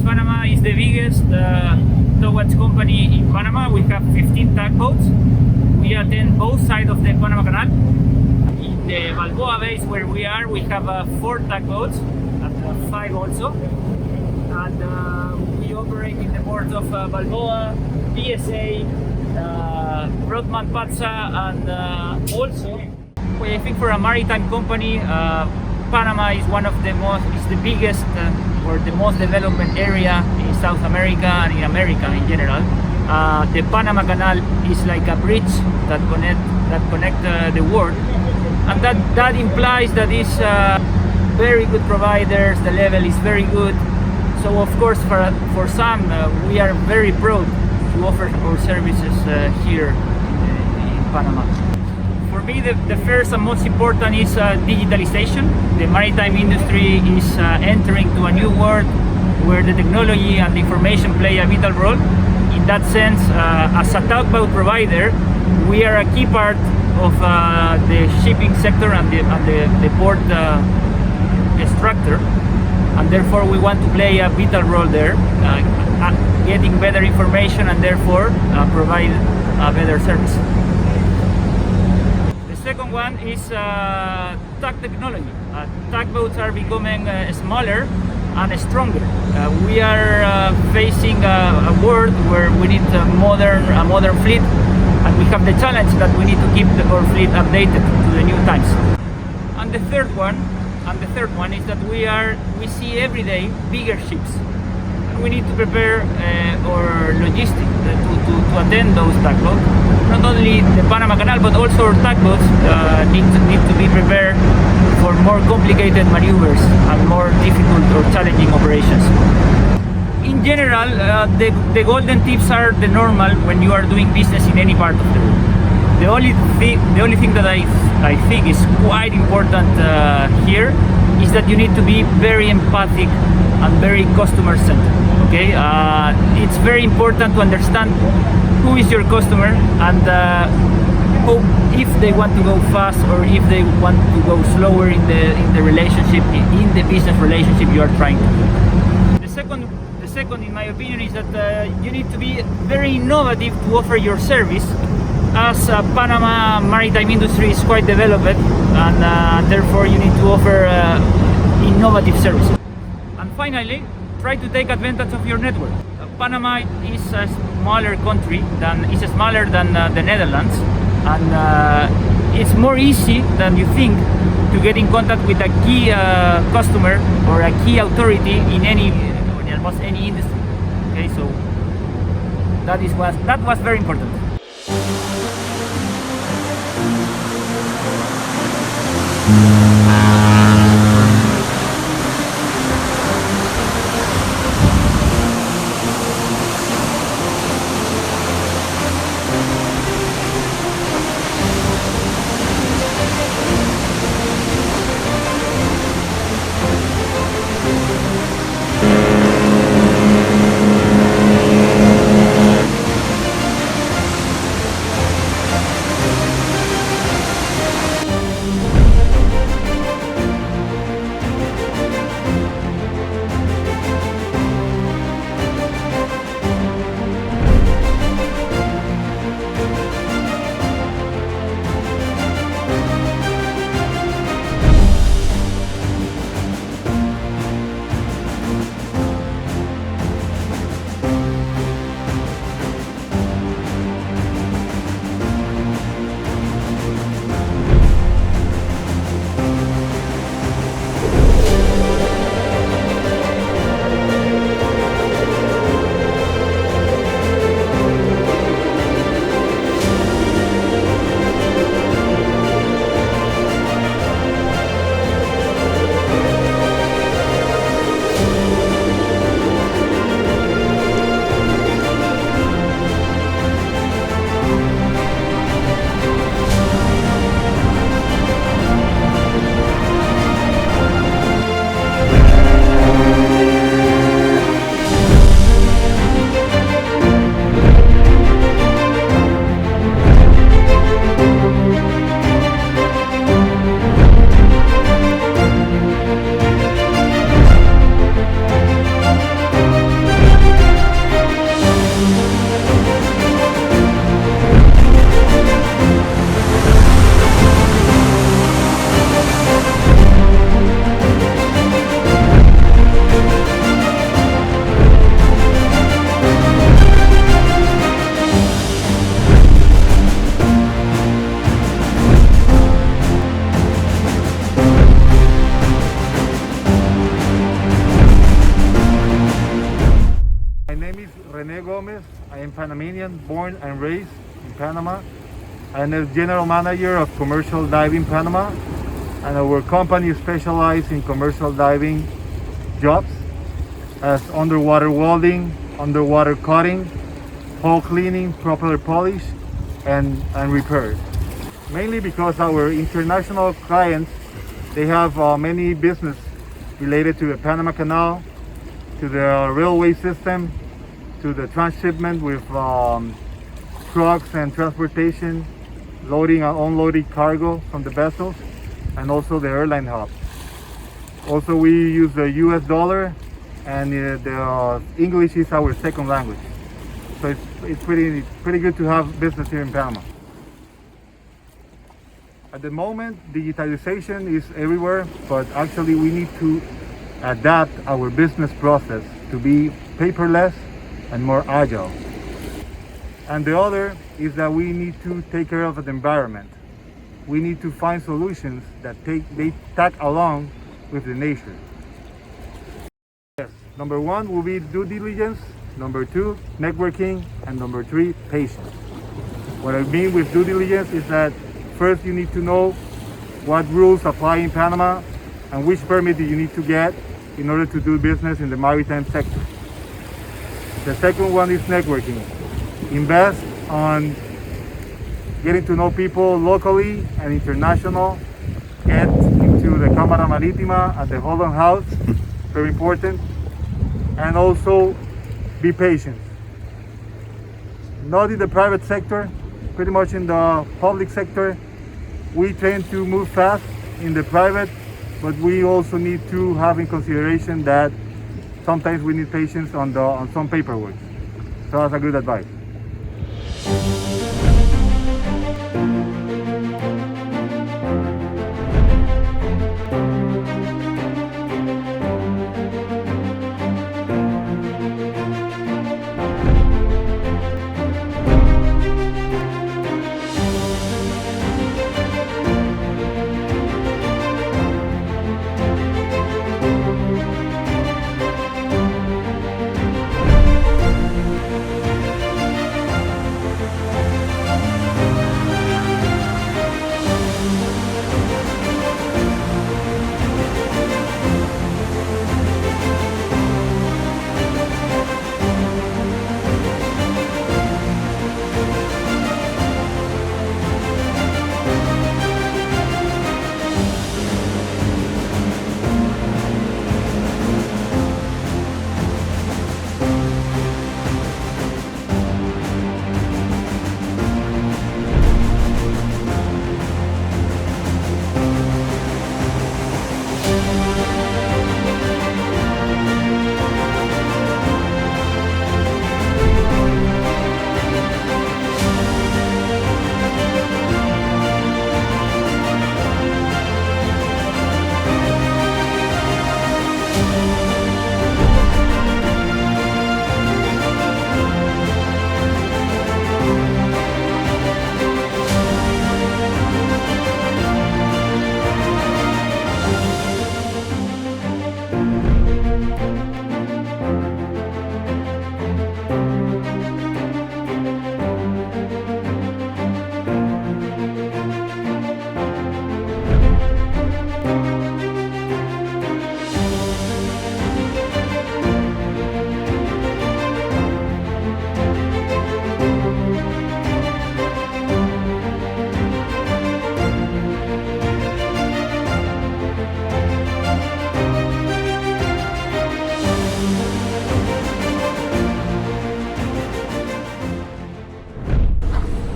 Panama is the biggest towage company in Panama. We have 15 tugboats. We attend both sides of the Panama Canal. In the Balboa base where we are, we have 4 tugboats, and 5 also. And we operate in the ports of Balboa, PSA, Broadman Patsa, and also, I think for a maritime company, Panama is the biggest or the most development area in South America and in America in general. The Panama Canal is like a bridge that connect the world, and that implies that it's very good providers. The level is very good. So of course, for some, we are very proud to offer our services here in Panama. For me, the first and most important is digitalization. The maritime industry is entering to a new world where the technology and the information play a vital role. In that sense, as a tugboat provider, we are a key part of the shipping sector and the port structure, and therefore we want to play a vital role there, getting better information and therefore provide a better service. The second one is tug technology. Tugboats are becoming smaller and stronger. We are facing a world where we need a modern fleet, and we have the challenge that we need to keep our fleet updated to the new times. And the third one is that we see every day bigger ships, and we need to prepare our logistics to attend those tugboats. Not only the Panama Canal, but also our tugboats need to be prepared for more complicated maneuvers and more difficult or challenging operations. In general, the golden tips are the normal when you are doing business in any part of the world. The only thing that I think is quite important here is that you need to be very empathic and very customer centered. Okay, it's very important to understand who is your customer and if they want to go fast or if they want to go slower in the relationship, in the business relationship you are trying to do. The second, in my opinion, is that you need to be very innovative to offer your service, as Panama maritime industry is quite developed, and therefore you need to offer innovative services. And finally, try to take advantage of your network. Panama is a smaller country is smaller than the Netherlands, and it's more easy than you think to get in contact with a key customer or a key authority in almost any industry. Okay, so that was very important. name is Rene Gomez. I am Panamanian, born and raised in Panama. I am the general manager of Commercial Diving Panama, and our company specializes in commercial diving jobs as underwater welding, underwater cutting, hull cleaning, propeller polish, and repairs. Mainly because our international clients, they have many business related to the Panama Canal, to the railway system, to the transshipment with trucks and transportation, loading and unloading cargo from the vessels, and also the airline hub. Also, we use the US dollar, and the English is our second language. So it's pretty good to have business here in Panama. At the moment, digitalization is everywhere, but actually we need to adapt our business process to be paperless and more agile. And the other is that we need to take care of the environment. We need to find solutions that they tag along with the nature. Yes. Number one will be due diligence, number two, networking, and number three, patience. What I mean with due diligence is that first you need to know what rules apply in Panama and which permit do you need to get in order to do business in the maritime sector. The second one is networking. Invest on getting to know people locally and international. Get into the Cámara Marítima at the Holland House, very important. And also be patient. Not in the private sector, pretty much in the public sector. We tend to move fast in the private, but we also need to have in consideration that sometimes we need patience on some paperwork. So that's a good advice.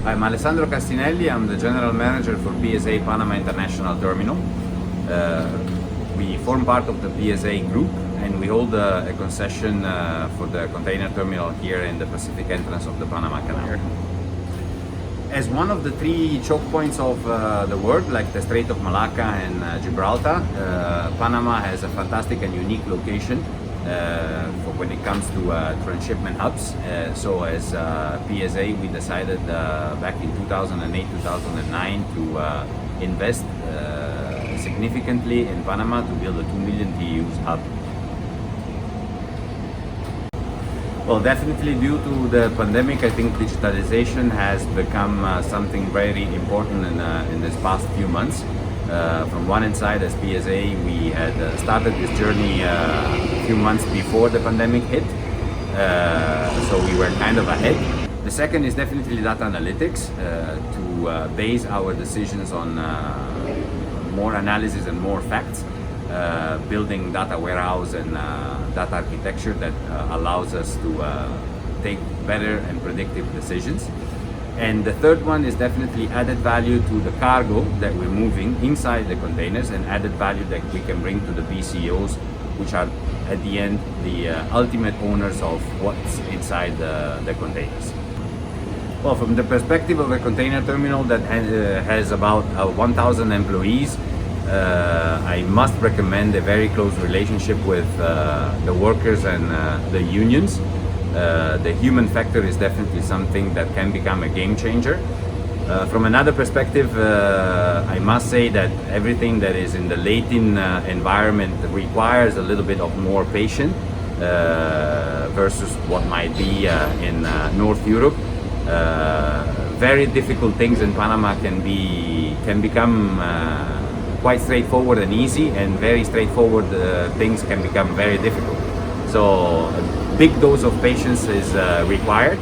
I'm Alessandro Castinelli, I'm the General Manager for PSA Panama International Terminal. We form part of the PSA group and we hold a concession for the container terminal here in the Pacific entrance of the Panama Canal. As one of the three choke points of the world, like the Strait of Malacca and Gibraltar, Panama has a fantastic and unique location for when it comes to transshipment hubs. So as PSA, we decided back in 2008-2009 to invest significantly in Panama to build a 2 million TEUs hub. Well, definitely due to the pandemic, I think digitalization has become something very important in this past few months. From one hand side, as PSA, we had started this journey a few months before the pandemic hit, so we were kind of ahead. The second is definitely data analytics, to base our decisions on more analysis and more facts. Building data warehouse and data architecture that allows us to take better and predictive decisions. And the third one is definitely added value to the cargo that we're moving inside the containers, and added value that we can bring to the BCOs, which are at the end the ultimate owners of what's inside the containers. Well, from the perspective of a container terminal that has about 1,000 employees, I must recommend a very close relationship with the workers and the unions. The human factor is definitely something that can become a game changer. From another perspective, I must say that everything that is in the Latin environment requires a little bit of more patience versus what might be in North Europe. Very difficult things in Panama can become quite straightforward and easy, and very straightforward things can become very difficult. So a big dose of patience is required.